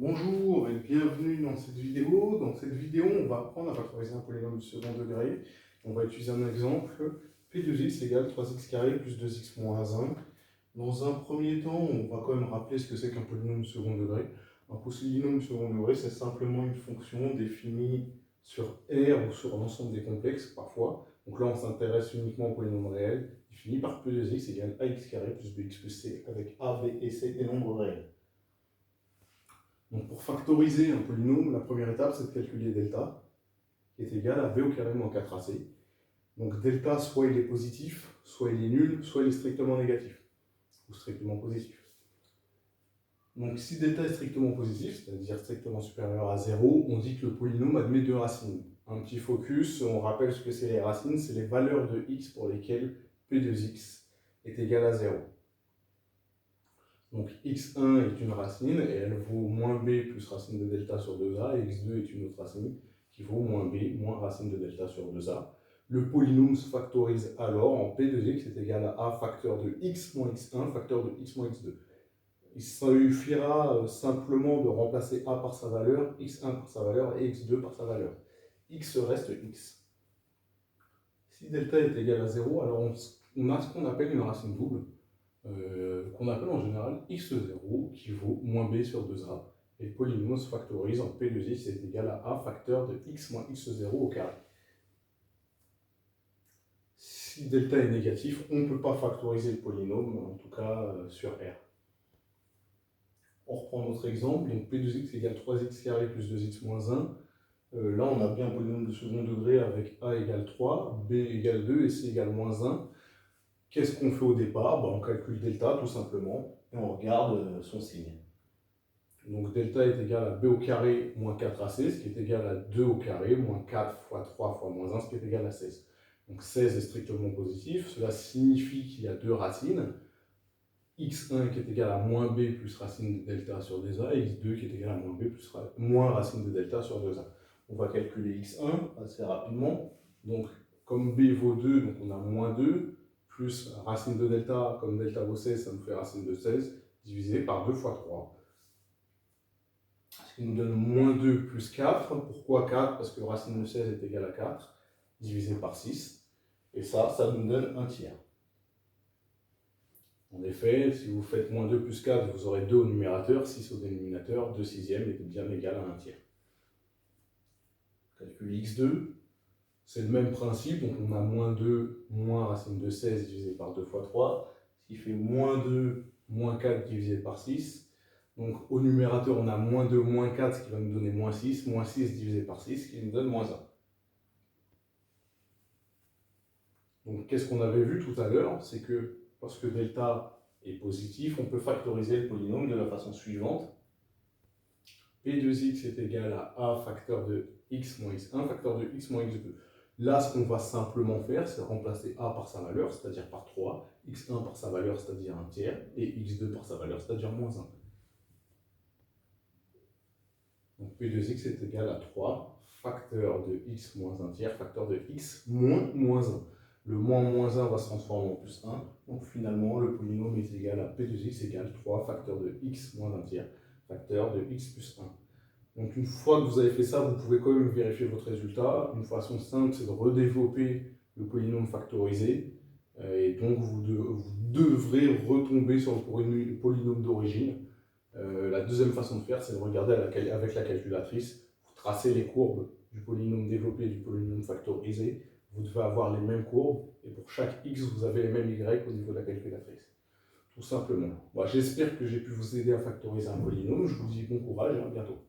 Bonjour et bienvenue dans cette vidéo. Dans cette vidéo, on va apprendre à factoriser un polynôme de second degré. On va utiliser un exemple, P2x égale 3x carré plus 2x moins 1. Dans un premier temps, on va quand même rappeler ce que c'est qu'un polynôme de second degré. Un polynôme de second degré, c'est simplement une fonction définie sur R ou sur l'ensemble des complexes, parfois. Donc là, on s'intéresse uniquement au polynôme réel, défini par P2x égale ax carré plus bx plus c, avec a, b et c des nombres réels. Donc pour factoriser un polynôme, la première étape, c'est de calculer delta, qui est égal à b au carré moins 4ac. Donc delta, soit il est positif, soit il est nul, soit il est strictement négatif, ou strictement positif. Donc si delta est strictement positif, c'est-à-dire strictement supérieur à 0, on dit que le polynôme admet deux racines. Un petit focus, on rappelle ce que c'est les racines, c'est les valeurs de x pour lesquelles p de x est égal à 0. Donc x1 est une racine et elle vaut moins b plus racine de delta sur 2a, et x2 est une autre racine qui vaut moins b moins racine de delta sur 2a. Le polynôme se factorise alors en p de x est égal à a facteur de x moins x1 facteur de x moins x2. Il suffira simplement de remplacer a par sa valeur, x1 par sa valeur et x2 par sa valeur. X reste x. Si delta est égal à 0, alors on a ce qu'on appelle une racine double. Qu'on appelle en général x0 qui vaut moins b sur 2a. Et le polynôme se factorise en p de x est égal à a facteur de x moins x0 au carré. Si delta est négatif, on ne peut pas factoriser le polynôme, en tout cas sur R. On reprend notre exemple, donc p de x égale 3x carré plus 2x moins 1. Là, on a bien un polynôme de second degré avec a égale 3, b égale 2 et c égale moins 1. Qu'est-ce qu'on fait au départ? On calcule delta tout simplement et on regarde son signe. Donc delta est égal à b au carré moins 4ac, ce qui est égal à 2 au carré moins 4 fois 3 fois moins 1, ce qui est égal à 16. Donc 16 est strictement positif, cela signifie qu'il y a deux racines. x1 qui est égal à moins b plus racine de delta sur 2a et x2 qui est égal à moins b plus moins racine de delta sur 2a. On va calculer x1 assez rapidement. Donc comme b vaut 2, donc on a moins 2, plus racine de delta, comme delta vaut 16, ça nous fait racine de 16, divisé par 2 fois 3. Ce qui nous donne moins 2 plus 4. Pourquoi 4? Parce que racine de 16 est égale à 4, divisé par 6. Et ça nous donne un tiers. En effet, si vous faites moins 2 plus 4, vous aurez 2 au numérateur, 6 au dénominateur, 2 sixièmes est bien égal à un tiers. Calcul x2, c'est le même principe, donc on a moins 2 moins racine de 16 divisé par 2 fois 3, ce qui fait moins 2 moins 4 divisé par 6. Donc au numérateur, on a moins 2 moins 4, ce qui va nous donner moins 6 divisé par 6, ce qui nous donne moins 1. Donc qu'est-ce qu'on avait vu tout à l'heure? C'est que lorsque delta est positif, on peut factoriser le polynôme de la façon suivante. P de x est égal à a facteur de x moins x1 facteur de x moins x2. Là, ce qu'on va simplement faire, c'est remplacer a par sa valeur, c'est-à-dire par 3, x1 par sa valeur, c'est-à-dire un tiers, et x2 par sa valeur, c'est-à-dire moins 1. Donc P de x est égal à 3 facteur de x moins 1 tiers facteur de x moins 1. Le moins 1 va se transformer en plus 1. Donc finalement, le polynôme est égal à P de x égale 3 facteur de x moins 1 tiers facteur de x plus 1. Donc une fois que vous avez fait ça, vous pouvez quand même vérifier votre résultat. Une façon simple, c'est de redévelopper le polynôme factorisé. Et donc vous devrez retomber sur le polynôme d'origine. La deuxième façon de faire, c'est de regarder avec la calculatrice. Vous tracez les courbes du polynôme développé et du polynôme factorisé. Vous devez avoir les mêmes courbes. Et pour chaque x, vous avez les mêmes y au niveau de la calculatrice. Tout simplement. J'espère que j'ai pu vous aider à factoriser un polynôme. Je vous dis bon courage et à bientôt.